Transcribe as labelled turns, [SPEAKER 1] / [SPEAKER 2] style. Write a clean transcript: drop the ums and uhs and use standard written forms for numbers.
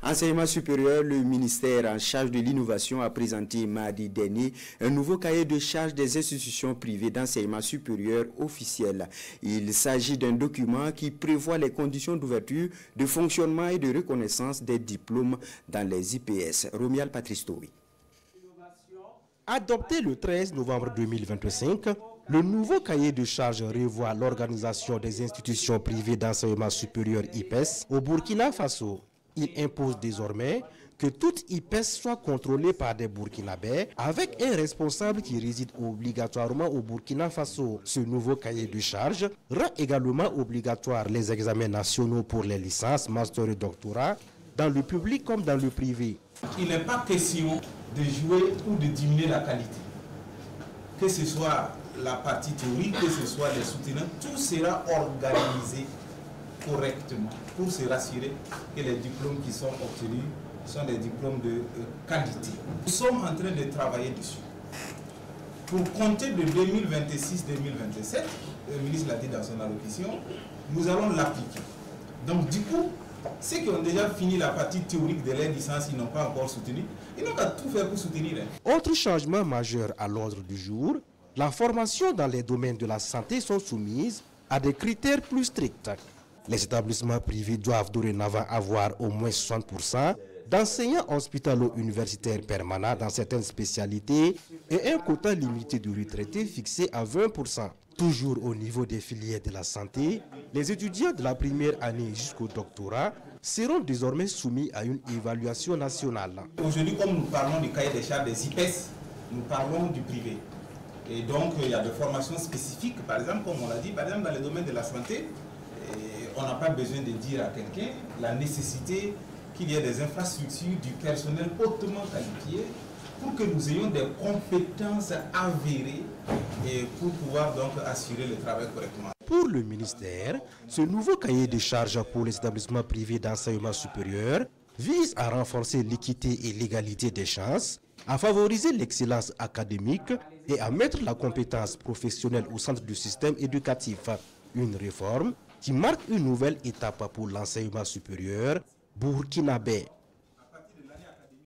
[SPEAKER 1] Enseignement supérieur, le ministère en charge de l'innovation a présenté mardi dernier un nouveau cahier de charges des institutions privées d'enseignement supérieur officiel. Il s'agit d'un document qui prévoit les conditions d'ouverture, de fonctionnement et de reconnaissance des diplômes dans les IPS. Romial Patristovi.
[SPEAKER 2] Adopté le 13 novembre 2025, le nouveau cahier de charges revoit l'organisation des institutions privées d'enseignement supérieur IPES au Burkina Faso. Il impose désormais que toute IPES soit contrôlée par des Burkinabés avec un responsable qui réside obligatoirement au Burkina Faso. Ce nouveau cahier de charges rend également obligatoire les examens nationaux pour les licences, master et doctorat dans le public comme dans le privé.
[SPEAKER 3] Il n'est pas question de jouer ou de diminuer la qualité. Que ce soit la partie théorique, que ce soit les soutenants, tout sera organisé correctement pour se rassurer que les diplômes qui sont obtenus sont des diplômes de qualité. Nous sommes en train de travailler dessus. Pour compter de 2026-2027, le ministre l'a dit dans son allocution, nous allons l'appliquer. Donc du coup, ceux qui ont déjà fini la partie théorique de leur licence, ils n'ont pas encore soutenu, ils n'ont qu'à tout faire pour soutenir.
[SPEAKER 2] Autre changement majeur à l'ordre du jour, la formation dans les domaines de la santé sont soumises à des critères plus stricts. Les établissements privés doivent dorénavant avoir au moins 60% d'enseignants hospitalo-universitaires permanents dans certaines spécialités et un quota limité de retraités fixé à 20%. Toujours au niveau des filières de la santé, les étudiants de la première année jusqu'au doctorat seront désormais soumis à une évaluation nationale.
[SPEAKER 3] Aujourd'hui, comme nous parlons du cahier des charges des IPES, nous parlons du privé. Et donc, il y a des formations spécifiques, par exemple, comme on l'a dit, par exemple, dans le domaine de la santé, on n'a pas besoin de dire à quelqu'un la nécessité qu'il y ait des infrastructures, du personnel hautement qualifié pour que nous ayons des compétences avérées et pour pouvoir donc assurer le travail correctement.
[SPEAKER 2] Pour le ministère, ce nouveau cahier de charges pour les établissements privés d'enseignement supérieur vise à renforcer l'équité et l'égalité des chances, à favoriser l'excellence académique et à mettre la compétence professionnelle au centre du système éducatif. Une réforme qui marque une nouvelle étape pour l'enseignement supérieur burkinabé.